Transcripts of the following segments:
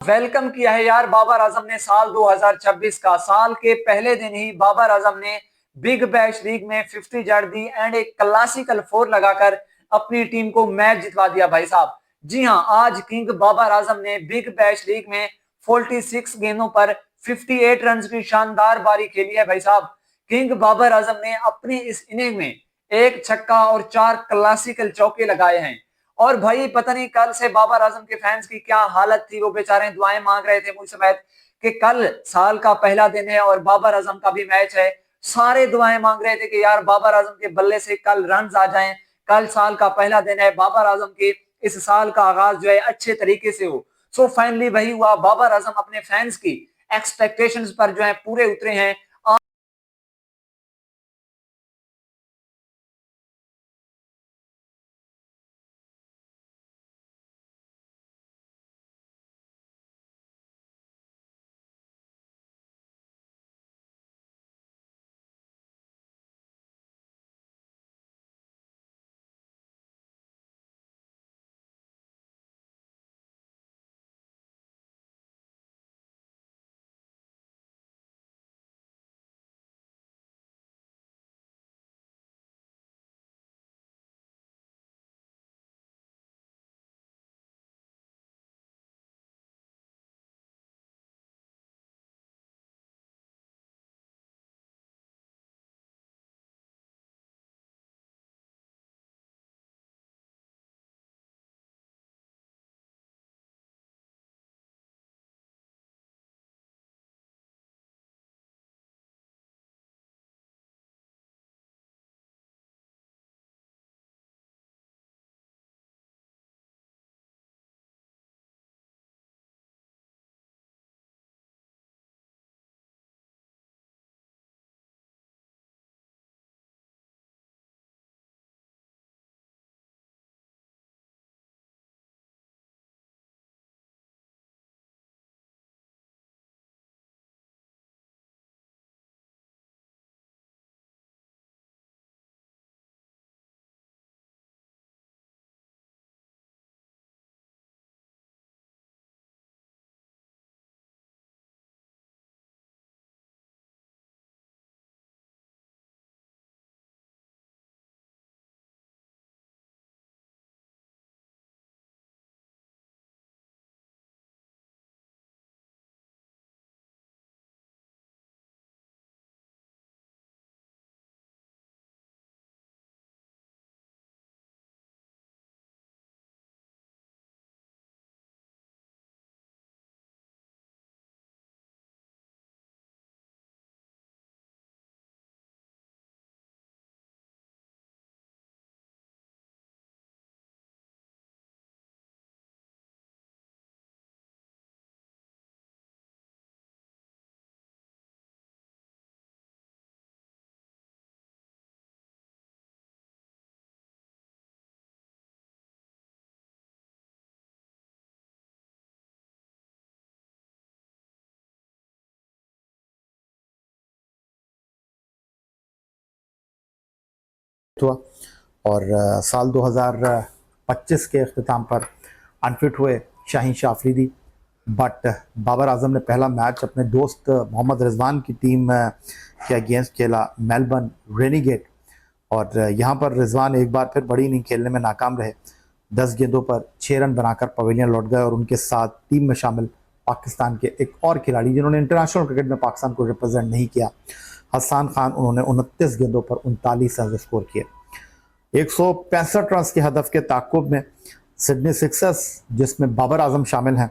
Welcome किया है यार बाबर आजम ने साल 2026 का। साल के पहले दिन ही बाबर आजम ने बिग बैश लीग में 50 जड़ दी एंड एक क्लासिकल फोर लगाकर अपनी टीम को मैच जितवा दिया भाई साहब। जी हां, आज किंग बाबर आजम ने बिग बैश लीग में 46 गेंदों पर 58 रन की शानदार पारी खेली है भाई साहब। किंग बाबर आजम ने अपनी इस इनिंग में एक छक्का और 4 क्लासिकल चौके लगाए हैं। और भाई पता नहीं कल से बाबर आजम के फैंस की क्या हालत थी, वो बेचारे दुआएं मांग रहे थे मुझ समेत कि कल साल का पहला दिन है और बाबर आजम का भी मैच है। सारे दुआएं मांग रहे थे कि यार बाबर आजम के बल्ले से कल रन आ जाएं, कल साल का पहला दिन है, बाबर आजम के इस साल का आगाज जो है अच्छे तरीके से हो। सो फाइनली वही हुआ, बाबर आजम अपने फैंस की एक्सपेक्टेशंस पर जो है पूरे उतरे हैं। हुआ और साल 2025 के अख्ताम पर अनफिट हुए शाहीन शाह अफरीदी। बट बाबर आजम ने पहला मैच अपने दोस्त मोहम्मद रिजवान की टीम के अगेंस्ट खेला, मेलबर्न रेनिगेट। और यहाँ पर रिजवान एक बार फिर बड़ी इनिंग खेलने में नाकाम रहे। 10 गेंदों पर 6 रन बनाकर पवेलियन लौट गए और उनके साथ टीम में शामिल पाकिस्तान के एक और खिलाड़ी जिन्होंने इंटरनेशनल क्रिकेट में पाकिस्तान को रिप्रेजेंट नहीं किया, हसन खान। उन्होंने 29 गेंदों पर 39 रन स्कोर किए। 165 रन के हदफ के ताकुब में सिडनी सिक्सर्स, जिसमें बाबर आजम शामिल हैं,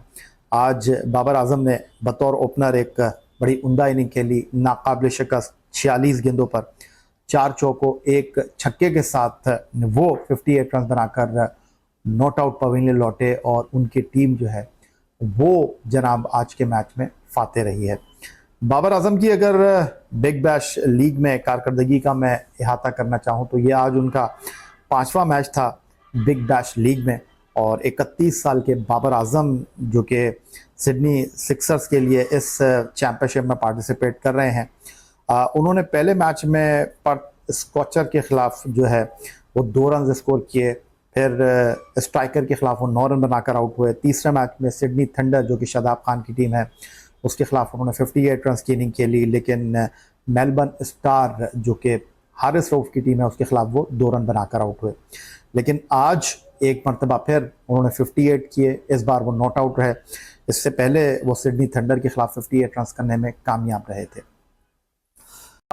आज बाबर आजम ने बतौर ओपनर एक बड़ी उम्दा इनिंग खेली। नाकाबिल शिकस्त 46 गेंदों पर 4 चौकों एक छक्के के साथ वो 58 रन बनाकर नॉट आउट पवेलियन लौटे और उनकी टीम जो है वो जनाब आज के मैच में फाते रही है। बाबर आजम की अगर बिग बैश लीग में कारकर्दगी का मैं इहाता करना चाहूँ तो ये आज उनका 5वां मैच था बिग बैश लीग में। और 31 साल के बाबर आजम जो कि सिडनी सिक्सर्स के लिए इस चैंपियनशिप में पार्टिसिपेट कर रहे हैं, उन्होंने पहले मैच में पर्थ स्कॉचर के खिलाफ जो है वो 2 रन स्कोर किए फिर स्ट्राइकर के खिलाफ वो 9 रन बनाकर आउट हुए। तीसरे मैच में सिडनी थंडर जो कि शादाब खान की टीम है उसके खिलाफ उन्होंने 58 रन की इनिंग खेली, लेकिन मेलबर्न स्टार जो कि हारिस रऊफ की टीम है उसके खिलाफ वो 2 रन बनाकर आउट हुए। लेकिन आज एक मरतबा फिर उन्होंने 58 किए, इस बार वो नॉट आउट रहे। इससे पहले वो सिडनी थंडर के खिलाफ 58 रन करने में कामयाब रहे थे।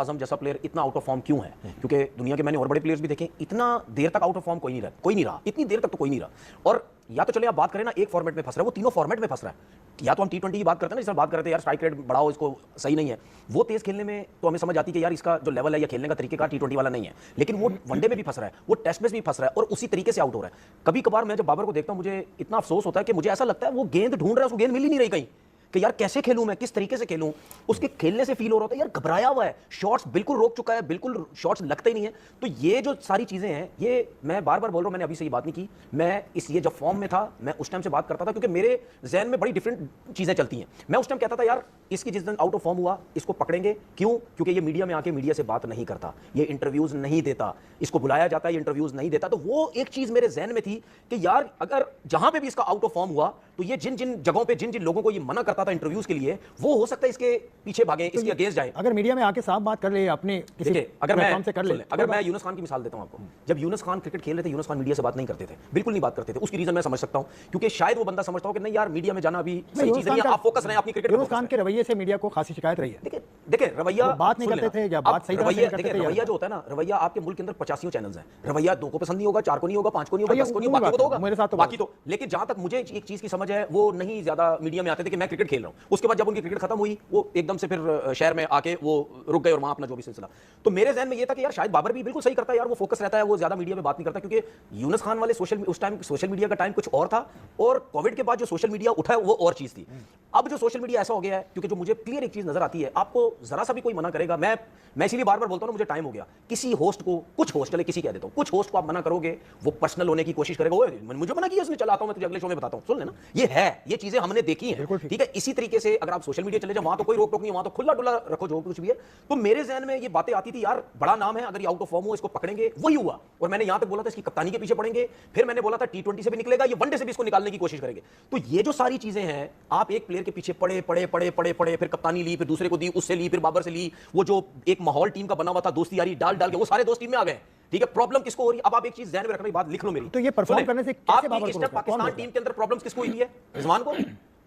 आजम जैसा प्लेयर इतना आउट ऑफ फॉर्म क्यों है? क्योंकि दुनिया के मैंने और बड़े प्लेयर्स भी देखे, इतना देर तक आउट ऑफ फॉर्म कोई नहीं रहा, इतनी देर तक तो कोई नहीं रहा। और या तो चले आप बात करें ना, एक फॉर्मेट में फंस रहा है, वो तीनों फॉर्मेट में फंस रहा है। या तो हम T20 की बात करते हैं ना, जिस बात करते हैं यार स्ट्राइक रेट बढ़ाओ, इसको सही नहीं है, वो तेज खेलने में तो हमें समझ आती है कि यार इसका जो लेवल है या खेलने का तरीकेकार T20 वाला नहीं है। लेकिन वो वनडे में भी फंस रहा है, वो टेस्ट में भी फंस रहा है और उसी तरीके से आउट हो रहा है। कभी कभार मैं जब बाबर को देखता हूं मुझे इतना अफसोस होता है कि मुझे ऐसा लगता है वो गेंद ढूंढ रहा है, उसको गेंद मिल ही नहीं रही कहीं, कि यार कैसे खेलूं मैं, किस तरीके से खेलूं। उसके खेलने से फील हो रहा था यार घबराया हुआ है, शॉट्स बिल्कुल रोक चुका है, बिल्कुल शॉट्स लगते ही नहीं है। तो ये जो सारी चीजें हैं, ये मैं बार बार बोल रहा हूं, मैंने अभी से ये बात नहीं की, मैं ये जब फॉर्म में था मैं उस टाइम से बात करता था, क्योंकि मेरे जहन में बड़ी डिफरेंट चीजें चलती हैं। मैं उस टाइम कहता था यार इसकी जिस दिन आउट ऑफ फॉर्म हुआ इसको पकड़ेंगे, क्यों? क्योंकि ये मीडिया में आके मीडिया से बात नहीं करता, ये इंटरव्यूज नहीं देता, इसको बुलाया जाता है, ये इंटरव्यूज नहीं देता। तो वो एक चीज मेरे जहन में थी कि यार अगर जहां पे भी इसका आउट ऑफ फॉर्म हुआ तो ये जिन जिन जगहों पे जिन जिन लोगों को ये मना करता था इंटरव्यूज के लिए, वो हो सकता है इसके पीछे भागे, इसके अगेंस्ट जाए। अगर मीडिया में आके साफ बात कर ले, अपने किसी प्लेटफॉर्म से कर ले। अगर मैं यूनुस खान की मिसाल देता हूं आपको, जब यूनुस खान क्रिकेट खेल रहे थे, यूनुस खान मीडिया से बात नहीं करते थे, बिल्कुल नहीं बात करते थे। उसकी रीजन मैं समझ सकता हूं, क्योंकि शायद वो बंदा समझता हो कि नहीं यार मीडिया में जाना अभी सही चीज नहीं है, आप फोकस रहें अपनी क्रिकेट। यूनुस खान के रवैये से मीडिया को खासी शिकायत रही है। देखिए रवैया बात नहीं करते थे या बात सही तरह से करते थे। रवैया जो होता है ना, रवैया आपके मुल्क के अंदर 85 चैनल्स हैं, रवैया 2 को पसंद नहीं होगा, 4 को नहीं होगा, 5 को नहीं होगा, 10 को नहीं होगा, बाकी को होगा, मेरे साथ तो बाकी तो। लेकिन जहां तक मुझे एक चीज की समझ है, वो नहीं ज्यादा मीडिया में आते थे कि मैं क्रिकेट खेल रहा हूं। उसके बाद जब उनकी क्रिकेट खत्म हुई, वो एकदम से फिर शहर में आके वो रुक गए और वहां अपना जो भी सिलसिला। तो मेरे जहन में ये था कि यार शायद बाबर भी बिल्कुल सही करता है यार, वो फोकस रहता है, वो ज्यादा मीडिया में बात नहीं करता, क्योंकि यूनुस खान वाले उस टाइम सोशल मीडिया का टाइम कुछ और था, और कोविड के बाद जो सोशल मीडिया उठा है वो और चीज थी। अब जो सोशल मीडिया ऐसा हो गया है, क्योंकि जो मुझे क्लियर एक चीज नजर आती है, आपको जरा सा भी कोई मना करेगा, मैं इसीलिए बार बार बोलता हूं मुझे टाइम हो गया, किसी होस्ट को, कुछ होस्ट, चले किसी कह देता हूं, कुछ होस्ट को आप मना करोगे, वो पर्सनल होने की कोशिश करेगा, वो मुझे मना किया उसने, चलाता हूं मैं तुझे अगले शो में बताता हूं, सुन लेना। ये है, ये चीजें हमने देखी हैं, ठीक है। इसी तरीके से अगर आप सोशल मीडिया चले जाओ, वहां तो कोई रोक टोक नहीं, वहां तो खुला डुला रखो जो कुछ भी है। तो मेरे जहन में ये बातें आती थी यार, बड़ा नाम है, अगर ये आउट ऑफ फॉर्म हो इसको पकड़ेंगे, वही हुआ। और मैंने यहां तक बोला था इसकी कप्तानी के पीछे पड़ेंगे, फिर मैंने बोला था T20 से भी निकलेगा, ये वनडे से भी इसको निकालने की कोशिश करेंगे। तो ये जो सारी चीजें हैं, आप एक प्लेयर के पीछे पड़े पड़े पड़े पड़े पड़े, फिर कप्तानी ली, फिर दूसरे को दी, उससे ली, फिर बाबर से ली, वो जो एक माहौल टीम का बना हुआ था, दोस्ती यारी डाल डाल के वो सारे दोस्त टीम में आ गए, ठीक है। प्रॉब्लम किसको हो रही है? अब आप एक चीज ध्यान में रखना, बात लिख लो मेरी। तो ये परफॉर्म करने से कैसे बाबर को पाकिस्तान टीम के अंदर प्रॉब्लम्स किसको हुई है? रिजवान को,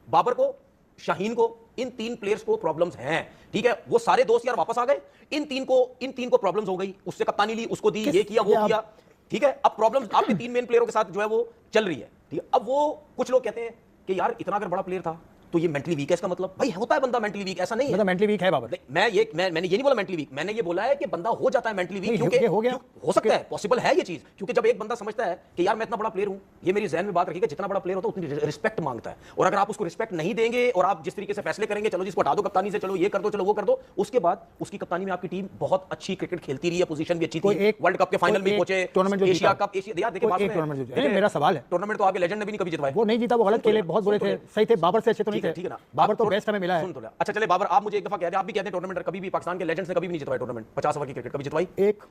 बाबर को, शाहीन को, इन 3 प्लेयर्स को प्रॉब्लम्स हैं, ठीक है। वो सारे दोस्त यार वापस आ गए, इन तीन को प्रॉब्लम्स हो गई, उससे कप्तानी ली, उसको दी, ये किया, वो किया, ठीक है। अब प्रॉब्लम्स आपके 3 मेन प्लेयरों के साथ जो है वो चल रही है, ठीक है। अब वो कुछ लोग कहते हैं कि यार इतना अगर बड़ा प्लेयर था तो ये मेंटली वीक है, इसका मतलब भाई होता है बंदा मेंटली वीक, ऐसा नहीं है मतलब मेंटली वीक है बाबर। मैंने ये नहीं बोला मेंटली वीक, मैंने ये बोला है कि बंदा हो जाता है मेंटली वीक, क्योंकि हो गया, हो सकता है, पॉसिबल है ये चीज, क्योंकि जब एक बंदा समझता है कि यार मैं इतना बड़ा प्लेयर हूं, ये मेरी जहन में बात रखिएगा, जितना बड़ा प्लेयर होता है उतनी रिस्पेक्ट मांगता है, और अगर आप उसको रिस्पेक्ट नहीं देंगे और आप जिस तरीके से फैसले करेंगे, चलो जिसको हटा दो कप्तानी से, चलो ये कर दो, चलो वो कर दो, उसके बाद उसकी कप्तानी में आपकी टीम बहुत अच्छी क्रिकेट खेलती रही है, पोजीशन भी अच्छी थी, वर्ल्ड कप के फाइनल में पहुंचे, एशिया कप, एशिया देखिए मेरा सवाल है, टूर्नामेंट तो आगे लेजेंड ने भी नहीं कभी जितवाया, वो नहीं जीता, वो गलत खेले, बहुत बुरे थे, सही थे, बाबर से अच्छे तो नहीं थे, ठीक है ना, बाबर तो बेस्ट हमें मिला है। अच्छा चले बाबर, आप मुझे एक दफा कह दे, आप भी कहते हैं टूर्नामेंट कभी भी पाकिस्तान के लेजेंड्स ने कभी भी नहीं जितवाया टूर्नामेंट, 50 ओवर की क्रिकेट कभी जितवाई एक,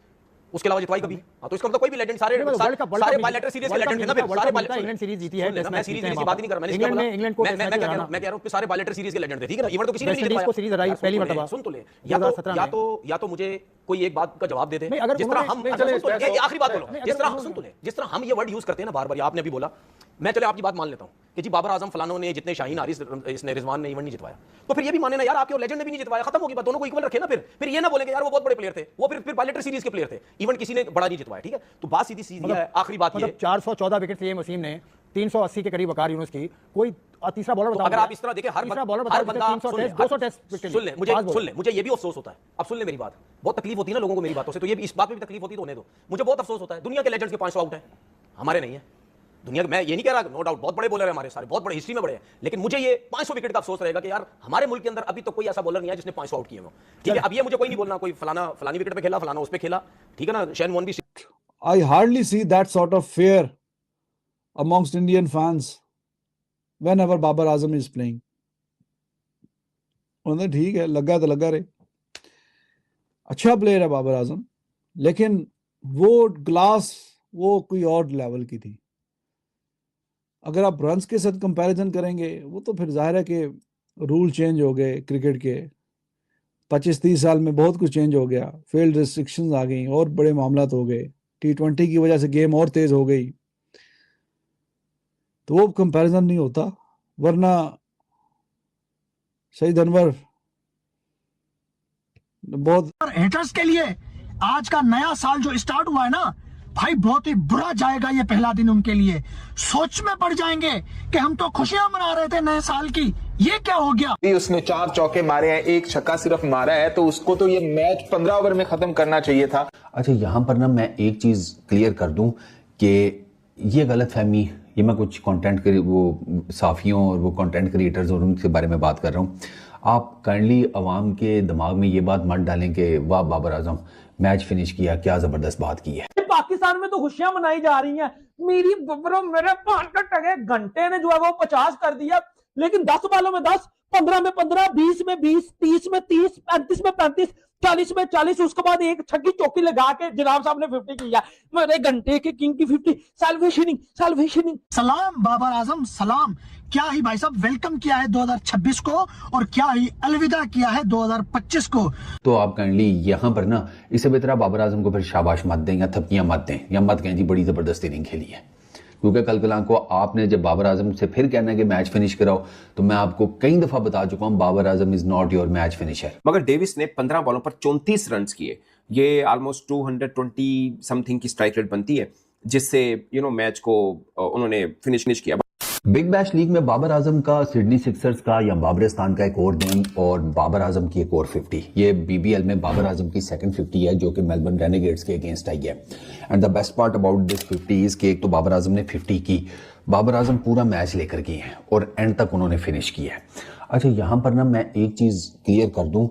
उसके अलावा जितवाई कभी? हां तो इसका मतलब कोई भी लेजेंड सारे बायलैटरल सीरीज के लेजेंड थे ना, फिर सारे इंग्लैंड सीरीज जीती है, मैं सीरीज की बात नहीं कर रहा, इंग्लैंड को मैं कह रहा हूं कि सारे बायलैटरल सीरीज के लेजेंड थे, ठीक है ना। इवन तो किसी ने नहीं जितवाया, सीरीज हराई पहली मर्तबा, सुन तो ले, या तो मुझे कोई एक बात का जवाब दे दे, जिस तरह हम, आखिरी बात बोलो, जिस तरह हम ये वर्ड यूज करते हैं ना बार बार, आपने भी बोला, मैं चले आपकी बात मान लेता हूं कि जी बाबर आजम फलानों ने जितने, शाहीन हारिस, इसने, रिजवान ने इवन नहीं जितवाया, तो फिर ये भी माने ना यार आपके और लेजेंड ने भी नहीं जितवाया, खत्म होगी बात, दोनों को इक्वल रखे ना, फिर ये ना बोलेंगे यार वो बहुत बड़े प्लेयर थे, वो फिर बायलैटरल सीरीज के प्लेयर थे, इवन किसी ने बड़ा नहीं जितवाया, ठीक है। तो बात सीधी सीधी है, आखिरी बात ये, 414 विकेट लिए वसीम ने, 380 के करीब वकार यूनुस की, कोई तीसरा बॉलर बताओ, अगर आप इस तरह देखें, हर बंदा 200 टेस्ट विकेट, सुन ले, मुझे ये भी अफसोस होता है, अब सुन ले मेरी बात, बहुत तकलीफ होती है ना लोगों को मेरी बातों से, तो ये भी इस बात में भी तकलीफ होती तो होने दो, मुझे बहुत अफसोस होता है, दुनिया के लेजेंड्स के 500 आउट है, हमारे नहीं है दुनिया के, मैं ये नहीं कह रहा, नो डाउट बहुत बड़े बॉलर है हमारे, सारे बहुत बड़े हिस्ट्री में बड़े हैं, लेकिन मुझे ये 500 विकेट का अफसोस रहेगा कि यार हमारे मुल्क के अंदर अभी तो कोई ऐसा बॉलर नहीं है जिसने 500 आउट किए हो, ठीक है। अब ये मुझे कोई नहीं बोलना कोई फलानी विकेट पे खेला, फलाना उस पे खेला, ठीक है ना, शेन वॉर्न भी। I hardly see that sort of fear amongst Indian fans whenever Babar Azam is playing. उन्हें ठीक है, लगा तो लगा रहे, अच्छा प्लेयर है बाबर आजम, लेकिन वो ग्लास वो कोई और लेवल की थी। अगर आप रन्स के साथ कंपैरिजन करेंगे वो तो फिर जाहिर है कि रूल चेंज हो गए क्रिकेट के। 25-30 साल में बहुत कुछ चेंज हो गया, फील्ड रिस्ट्रिक्शंस आ गई और बड़े मामलात हो गए, T20 की वजह से गेम और तेज हो गई, तो वो कंपैरिजन नहीं होता। वरना शहीद अनवर बहुत हेटर्स के लिए आज का नया साल जो स्टार्ट हुआ है ना भाई, बहुत ही बुरा जाएगा ये पहला दिन उनके लिए। सोच में पड़ जाएंगे कि हम तो खुशियां मना रहे थे नए साल की, ये क्या हो गया। भी उसने 4 चौके मारे हैं, 1 छक्का सिर्फ मारा है, तो उसको तो ये मैच 15 ओवर में खत्म करना चाहिए था। अच्छा, यहाँ पर ना मैं एक चीज़ क्लियर कर दूं कि ये गलत फहमी, ये मैं कुछ कंटेंट वो साफियों और वो कंटेंट क्रिएटर्स और उनके बारे में बात कर रहा हूँ। आप काइंडली अवाम के दिमाग में ये बात मत डालें कि वाह बाबर आजम मैच फिनिश किया, क्या ज़बरदस्त बात की है। पाकिस्तान में तो खुशियां मनाई जा रही हैं, मेरी बबरो मेरे पान का टगे घंटे ने जो है वो 50 कर दिया, लेकिन 10 बालों में 10, 15 में 15, 20 में 20, 30 में 30, 35 में 35, 40 में 40, उसके बाद एक छक्की चौकी लगा के जनाब साहब ने 50 किया। मेरे घंटे के किंग की 50, सैल्वेशनिंग सैल्वेशनिंग। सलाम बाबर आजम सलाम, क्या ही भाई साहब वेलकम किया है 2026 को और क्या ही अलविदा किया है 2025 को। तो आप काइंडली यहाँ पर ना इससे बेहतर आप बाबर आजम को फिर शाबाश मत दें या थपकियां मत दें या मत कहें जी बड़ी ज़बरदस्त इनिंग खेली है, क्योंकि कल कलां को आपने जब बाबर आजम से फिर कहना है कि मैच फिनिश कराओ, तो मैं आपको कई दफ़ा बता चुका हूँ Babar Azam is not your match finisher. मगर डेविस ने 15 बॉलों पर 34 रन किए, ये ऑलमोस्ट 220 समथिंग की स्ट्राइक रेट बनती है, जिससे मैच को उन्होंने फिनिश किया। बिग बैश लीग में बाबर आजम का सिडनी सिक्सर्स का या बाबरिस्तान का एक और गेम और बाबर आजम की एक और 50, ये BBL में बाबर आजम की सेकंड 50 है जो कि मेलबर्न रेनेगेड्स के अगेंस्ट आई है। And the best part about this 50 is कि एक तो बाबर आजम ने 50 की, बाबर आजम पूरा मैच लेकर गए हैं और एंड तक उन्होंने फिनिश किया है। अच्छा, यहाँ पर ना मैं एक चीज़ क्लियर कर दूँ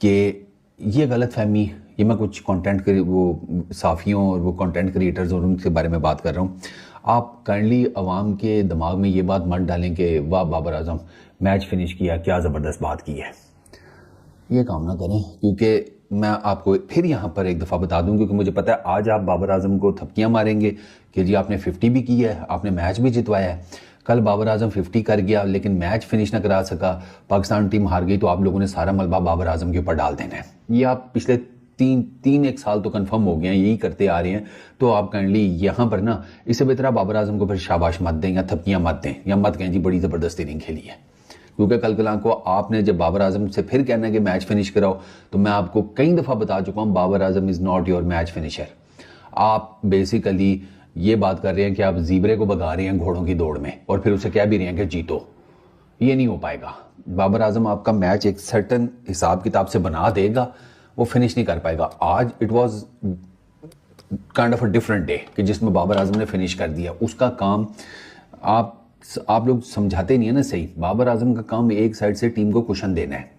कि ये गलत फहमी, ये मैं कुछ कंटेंट वो साफियों और वो कंटेंट क्रिएटर्स और उनके बारे में बात कर रहा हूँ। आप काइंडली अवाम के दिमाग में ये बात मत डालें कि वाह बाबर आजम मैच फिनिश किया, क्या ज़बरदस्त बात की है, ये काम ना करें। क्योंकि मैं आपको फिर यहाँ पर एक दफ़ा बता दूं, क्योंकि मुझे पता है आज आप बाबर आजम को थपकियाँ मारेंगे कि जी आपने 50 भी की है, आपने मैच भी जितवाया है। कल बाबर आजम 50 कर गया लेकिन मैच फिनिश ना करा सका, पाकिस्तान टीम हार गई, तो आप लोगों ने सारा मलबा बाबर आजम के ऊपर डाल देना है। ये आप पिछले एक साल तो कंफर्म हो गए हैं, यही करते आ रहे हैं। तो आप काइंडली यहाँ पर ना इससे बेहतर आप बाबर आजम को फिर शाबाश मत दें या थपकियाँ मत दें या मत कहें जी बड़ी ज़बरदस्त इनिंग खेली है, क्योंकि कल कलां को आपने जब बाबर आजम से फिर कहना है कि मैच फिनिश कराओ, तो मैं आपको कई दफ़ा बता चुका हूँ Babar Azam is not your match finisher. आप बेसिकली ये बात कर रहे हैं कि आप ज़ीब्रे को भगा रहे हैं घोड़ों की दौड़ में और फिर उसे कह भी रहे हैं कि जीतो, ये नहीं हो पाएगा। बाबर आजम आपका मैच एक सर्टन हिसाब किताब से बना देगा, वो फिनिश नहीं कर पाएगा। आज it was kind of a different day कि जिसमें बाबर आजम ने फिनिश कर दिया। उसका काम आप लोग समझाते नहीं है ना सही। बाबर आजम का काम एक साइड से टीम को कुशन देना है।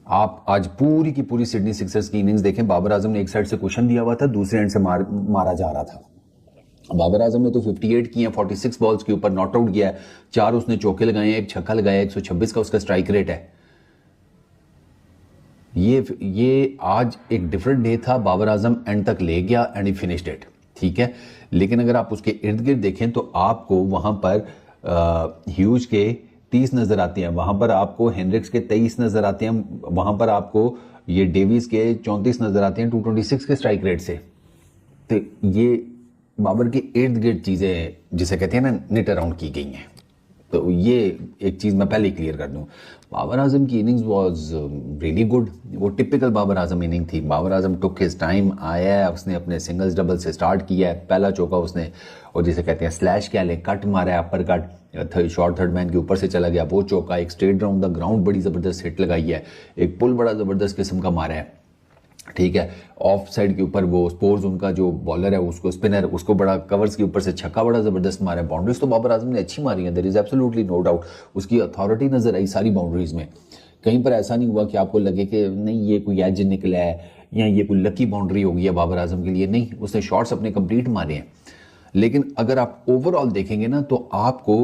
आप आज पूरी की पूरी सिडनी सिक्सर्स की इनिंग्स देखें, बाबर आजम ने एक साइड से कुशन दिया हुआ था, दूसरे एंड से मारा जा रहा था। बाबर आजम ने तो 58 किए हैं 46 बॉल्स के ऊपर, नॉट आउट किया है, 4 उसने चौके लगाए हैं, 1 छक्का लगाया, 126 का उसका स्ट्राइक रेट है। ये आज एक डिफरेंट डे था। बाबर आजम एंड तक ले गया एंड ही फिनिश्ड इट, ठीक है। लेकिन अगर आप उसके इर्द गिर्द देखें तो आपको वहां पर ह्यूज के 30 नजर आते हैं, वहां पर आपको हेनरिक्स के 23 नजर आते हैं, वहां पर आपको ये डेविस के 34 नजर आते हैं 226 के स्ट्राइक रेट से। तो ये बाबर के इर्द गिर्द चीजें जिसे कहते हैं ना निट अराउंड की गई हैं। तो ये एक चीज़ मैं पहले क्लियर कर दूं, बाबर आजम की इनिंग्स वाज रियली गुड। वो टिपिकल बाबर आजम इनिंग थी। Babar Azam took his time, आया है, उसने अपने सिंगल्स डबल से स्टार्ट किया है, पहला चौका उसने और जिसे कहते हैं स्लैश क्या ले कट मारा है, upper cut short third man के ऊपर से चला गया वो चौका, एक स्ट्रेट राउंड द ग्राउंड बड़ी ज़बरदस्त हिट लगाई है, एक पुल बड़ा ज़बरदस्त किस्म का मारा है, ठीक है। ऑफ साइड के ऊपर वो स्पोर्स उनका जो बॉलर है उसको स्पिनर उसको बड़ा कवर्स के ऊपर से छक्का बड़ा ज़बरदस्त मारा है। बाउंड्रीज तो बाबर आजम ने अच्छी मारी है, there is absolutely no doubt. उसकी अथॉरिटी नज़र आई सारी बाउंड्रीज में, कहीं पर ऐसा नहीं हुआ कि आपको लगे कि नहीं ये कोई एज निकला है या ये कोई लकी बाउंड्री हो गई है बाबर आजम के लिए। नहीं, उसने शॉट्स अपने कंप्लीट मारे हैं। लेकिन अगर आप ओवरऑल देखेंगे ना तो आपको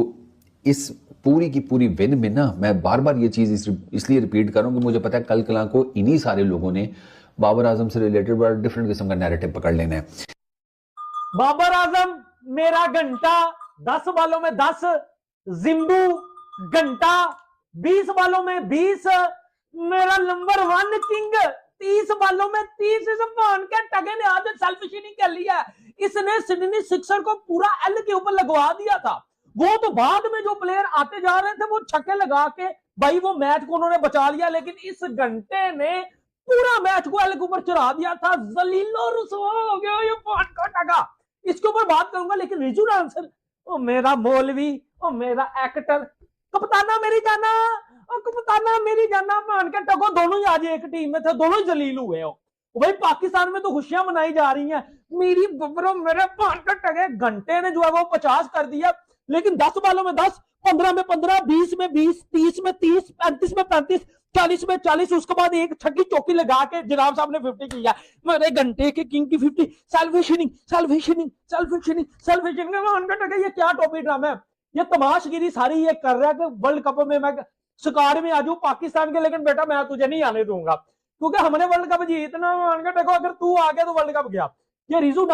इस पूरी की पूरी विन में ना, मैं बार बार ये चीज़ इसलिए रिपीट कर रहा हूँ कि मुझे पता है कल कलां को इन्हीं सारे लोगों ने बाबर आजम से रिलेटेड बड़ा डिफरेंट किस्म का नैरेटिव पकड़ लेना है। बाबर आजम मेरा घंटा 10 बालों में 10, जिम्बू घंटा 20 बालों में 20, मेरा नंबर 1 किंग 30 बालों में 30। इस मान के टगे ने आज सेल्फिश नहीं कर लिया, इसने सिडनी सिक्सर को पूरा एल के ऊपर लगवा दिया था। वो तो बाद में जो प्लेयर आते जा रहे थे वो छक्के लगा के भाई वो मैच को उन्होंने बचा लिया, लेकिन इस घंटे ने पूरा मैच को एल के ऊपर चढ़ा दिया था। जलीलो रुसवा हो गया ये पांच का टगा, इसके ऊपर बात करूंगा। लेकिन रिजू आंसर, ओ मेरा मौलवी, ओ मेरा एक्टर, कप्ताना मेरी जाना, ओ कप्ताना मेरी जाना, मान के टगो दोनों ही आज एक टीम में थे, दोनों ही जलील हुए हो भाई। पाकिस्तान में तो खुशियां मनाई जा रही हैं, मेरी बबरो मेरे पान का टगे घंटे ने जो है वो 50 कर दिया, लेकिन 10 बालों में 10, 15 में 15, 20 में 20, 30 में 30, 35 में 35, 40 में 40, उसके बाद एक छक्की चौकी लगा के जनाब साहब ने 50 किया। मेरे घंटे के किंग की 50, सेल्फिशिंग सेल्फिशिंग सेल्फिशिंग सेल्फिशिंग। ये क्या टोपी ड्रामा है, ये तमाशगिरी सारी ये कर रहा है कि वर्ल्ड कप में मैं शिकार में आ जाऊं पाकिस्तान के, लेकिन बेटा मैं तुझे नहीं आने दूंगा क्योंकि हमने वर्ल्ड कप जीतना। मान के देखो अगर तू आ गया तो वर्ल्ड कप गया। ये रिजू